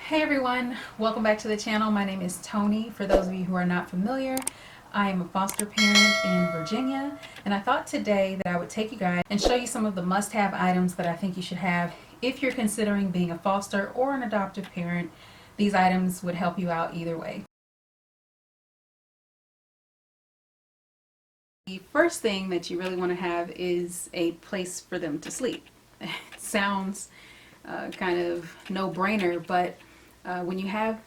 Hey everyone, welcome back to the channel. My name is Tony. For those of you who are not familiar, I am a foster parent in Virginia, and I thought today that I would take you guys and show you some of the must-have items that I think you should have if you're considering being a foster or an adoptive parent. These items would help you out either way. The first thing that you really want to have is a place for them to sleep. It sounds kind of no-brainer, but when you have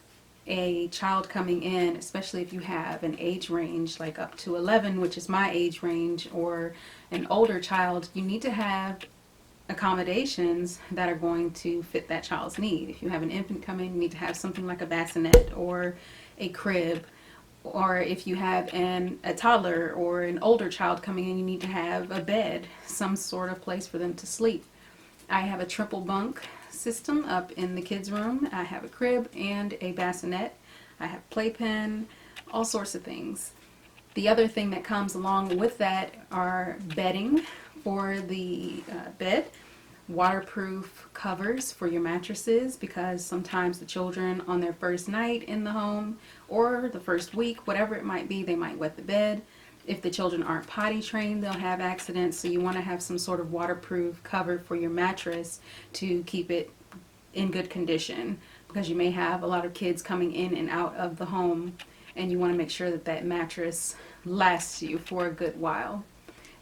a child coming in, especially if you have an age range like up to 11, which is my age range, or an older child, you need to have accommodations that are going to fit that child's need. If you have an infant coming, you need to have something like a bassinet or a crib. Or if you have a toddler or an older child coming in, you need to have a bed, some sort of place for them to sleep. I have a triple bunk system up in the kids' room. I have a crib and a bassinet. I have playpen, all sorts of things. The other thing that comes along with that are bedding for the bed, waterproof covers for your mattresses, because sometimes the children on their first night in the home or the first week, whatever it might be, they might wet the bed. If the children aren't potty trained, they'll have accidents, so you want to have some sort of waterproof cover for your mattress to keep it in good condition, because you may have a lot of kids coming in and out of the home, and you want to make sure that that mattress lasts you for a good while.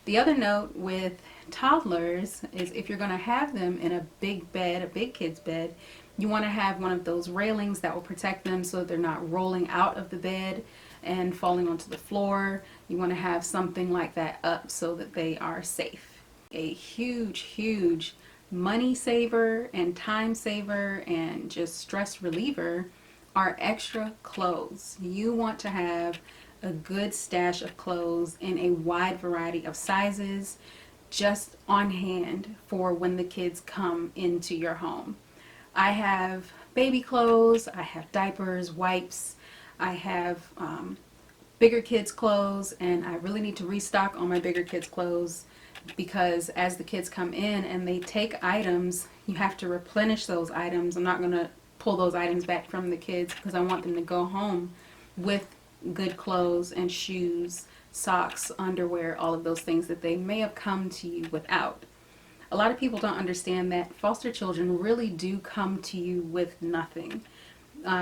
The other note with toddlers is if you're going to have them in a big bed, a big kid's bed, you want to have one of those railings that will protect them so they're not rolling out of the bed and falling onto the floor. You want to have something like that up so that they are safe. A huge money saver and time saver and just stress reliever are extra clothes. You want to have a good stash of clothes in a wide variety of sizes just on hand for when the kids come into your home. I have baby clothes, I have diapers, wipes, I have bigger kids clothes, and I really need to restock on my bigger kids clothes, because as the kids come in and they take items, you have to replenish those items. I'm not going to pull those items back from the kids because I want them to go home with good clothes and shoes, socks, underwear, all of those things that they may have come to you without. A lot of people don't understand that foster children really do come to you with nothing.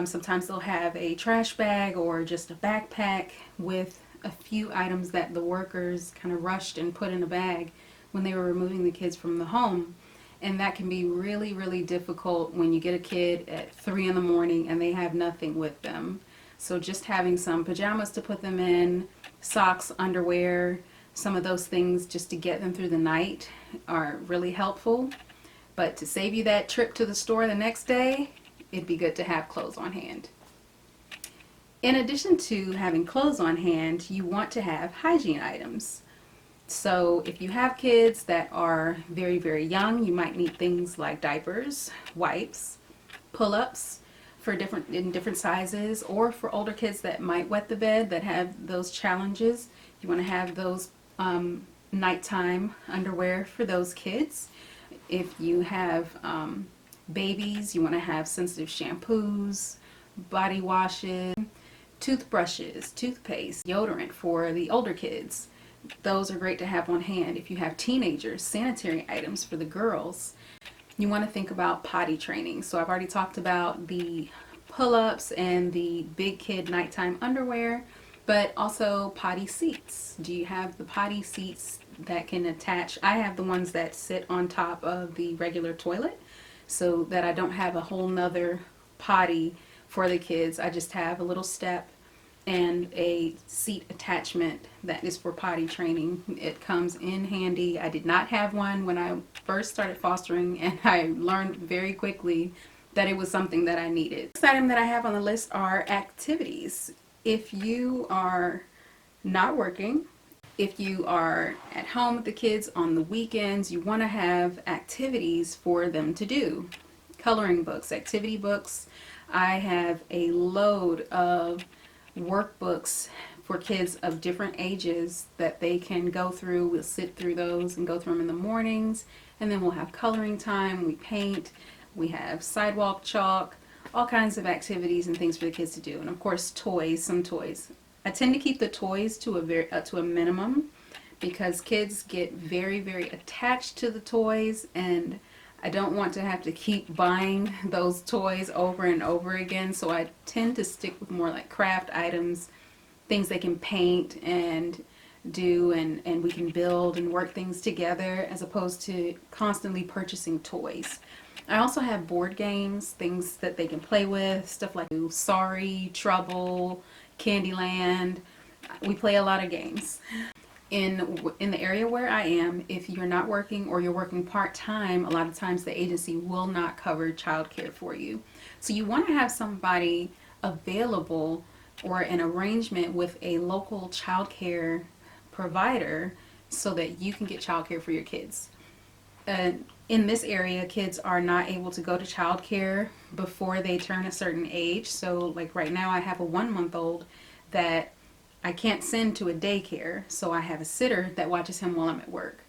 Sometimes they'll have a trash bag or just a backpack with a few items that the workers kind of rushed and put in a bag when they were removing the kids from the home. And that can be really difficult when you get a kid at 3 in the morning and they have nothing with them. So just having some pajamas to put them in, socks, underwear, some of those things just to get them through the night are really helpful. But to save you that trip to the store the next day, it'd be good to have clothes on hand. In addition to having clothes on hand, you want to have hygiene items. So if you have kids that are very young, you might need things like diapers, wipes, pull-ups in different sizes, or for older kids that might wet the bed, that have those challenges, you want to have those nighttime underwear for those kids. If you have babies, you want to have sensitive shampoos, body washes, toothbrushes, toothpaste, deodorant for the older kids. Those are great to have on hand. If you have teenagers, sanitary items for the girls. You want to think about potty training. So I've already talked about the pull-ups and the big kid nighttime underwear, but also potty seats. Do you have the potty seats that can attach? I have the ones that sit on top of the regular toilet so that I don't have a whole nother potty for the kids. I just have a little step and a seat attachment that is for potty training. It comes in handy. I did not have one when I first started fostering, and I learned very quickly that it was something that I needed. The next item that I have on the list are activities. If you are not working, if you are at home with the kids on the weekends, you want to have activities for them to do. Coloring books, activity books. I have a load of workbooks for kids of different ages that they can go through. We'll sit through those and go through them in the mornings, and then we'll have coloring time. We paint, we have sidewalk chalk, all kinds of activities and things for the kids to do. And of course, toys, some toys. I tend to keep the toys to a minimum because kids get very, very attached to the toys, and I don't want to have to keep buying those toys over and over again. So I tend to stick with more like craft items, things they can paint and do, and we can build and work things together, as opposed to constantly purchasing toys. I also have board games, things that they can play with, stuff like Sorry, Trouble, Candyland. We play a lot of games. In the area where I am, if you're not working or you're working part-time, a lot of times the agency will not cover childcare for you. So you want to have somebody available or an arrangement with a local childcare provider so that you can get childcare for your kids. In this area, kids are not able to go to childcare before they turn a certain age. So like right now I have a 1-month-old that I can't send to a daycare, so I have a sitter that watches him while I'm at work.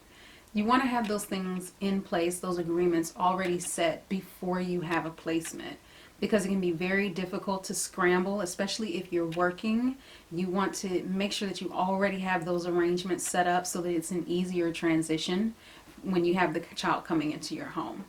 You want to have those things in place, those agreements already set before you have a placement, because it can be very difficult to scramble, especially if you're working. You want to make sure that you already have those arrangements set up so that it's an easier transition when you have the child coming into your home.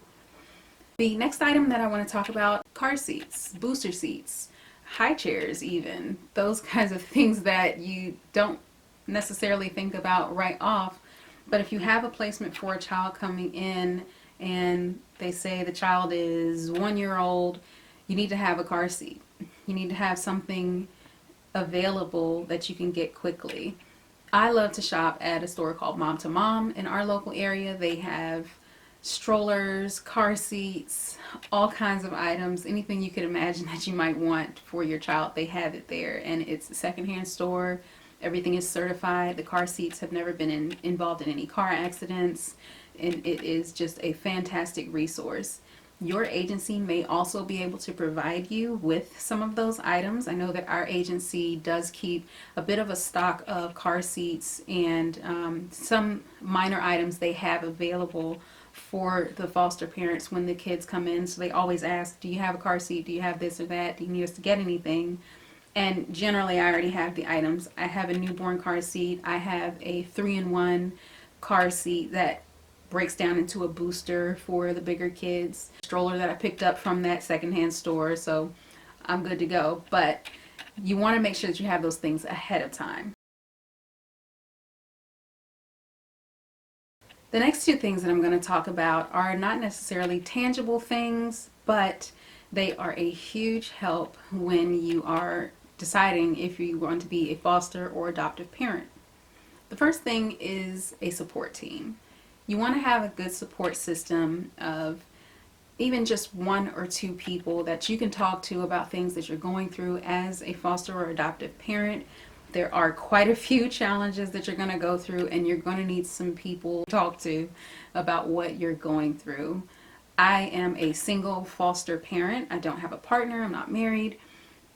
The next item that I want to talk about, car seats, booster seats, high chairs even, those kinds of things that you don't necessarily think about right off. But if you have a placement for a child coming in and they say the child is 1 year old, you need to have a car seat. You need to have something available that you can get quickly. I love to shop at a store called Mom to Mom in our local area. They have strollers, car seats, all kinds of items, anything you could imagine that you might want for your child, they have it there. And it's a secondhand store. Everything is certified. The car seats have never been involved in any car accidents, and it is just a fantastic resource. Your agency may also be able to provide you with some of those items. I know that our agency does keep a bit of a stock of car seats and some minor items they have available for the foster parents when the kids come in. So they always ask, do you have a car seat? Do you have this or that? Do you need us to get anything? And generally I already have the items. I have a newborn car seat. I have a 3-in-1 car seat that breaks down into a booster for the bigger kids. Stroller that I picked up from that secondhand store, so I'm good to go. But you want to make sure that you have those things ahead of time. The next two things that I'm going to talk about are not necessarily tangible things, but they are a huge help when you are deciding if you want to be a foster or adoptive parent. The first thing is a support team. You want to have a good support system of even just 1 or 2 people that you can talk to about things that you're going through as a foster or adoptive parent. There are quite a few challenges that you're going to go through, and you're going to need some people to talk to about what you're going through. I am a single foster parent. I don't have a partner. I'm not married.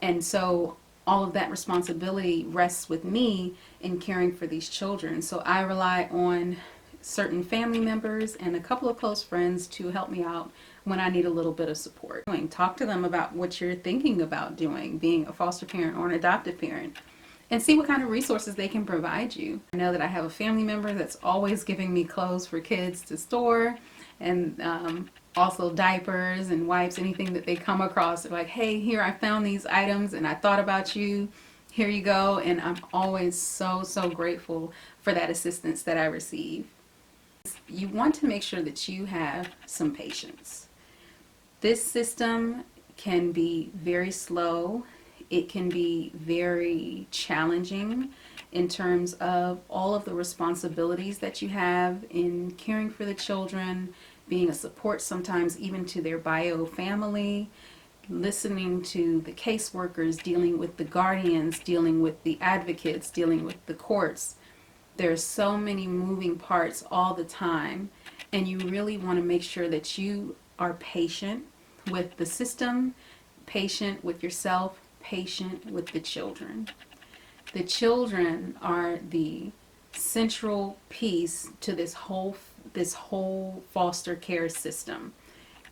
And so all of that responsibility rests with me in caring for these children. So I rely on certain family members and a couple of close friends to help me out when I need a little bit of support. Talk to them about what you're thinking about doing, being a foster parent or an adoptive parent, and see what kind of resources they can provide you. I know that I have a family member that's always giving me clothes for kids to store, and also diapers and wipes, anything that they come across. They're like, hey, here, I found these items and I thought about you. Here you go. And I'm always so, so grateful for that assistance that I receive. You want to make sure that you have some patience. This system can be very slow. It can be very challenging in terms of all of the responsibilities that you have in caring for the children, being a support sometimes even to their bio family, listening to the caseworkers, dealing with the guardians, dealing with the advocates, dealing with the courts. There's so many moving parts all the time, and you really want to make sure that you are patient with the system, patient with yourself, patient with the children. The children are the central piece to this whole foster care system.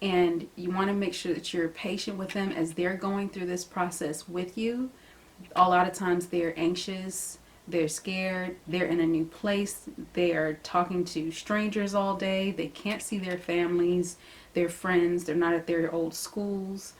And you want to make sure that you're patient with them as they're going through this process with you. A lot of times they're anxious, they're scared, they're in a new place, they are talking to strangers all day, they can't see their families, their friends, they're not at their old schools,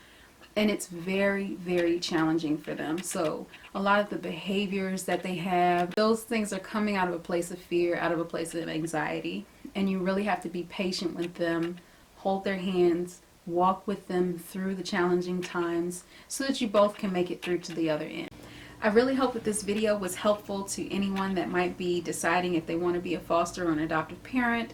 and it's very, very challenging for them. So a lot of the behaviors that they have, those things are coming out of a place of fear, out of a place of anxiety, and you really have to be patient with them, hold their hands, walk with them through the challenging times so that you both can make it through to the other end. I really hope that this video was helpful to anyone that might be deciding if they want to be a foster or an adoptive parent.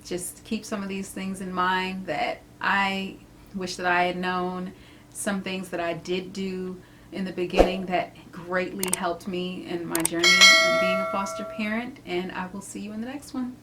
Just keep some of these things in mind that I wish that I had known, some things that I did do in the beginning that greatly helped me in my journey of being a foster parent, and I will see you in the next one.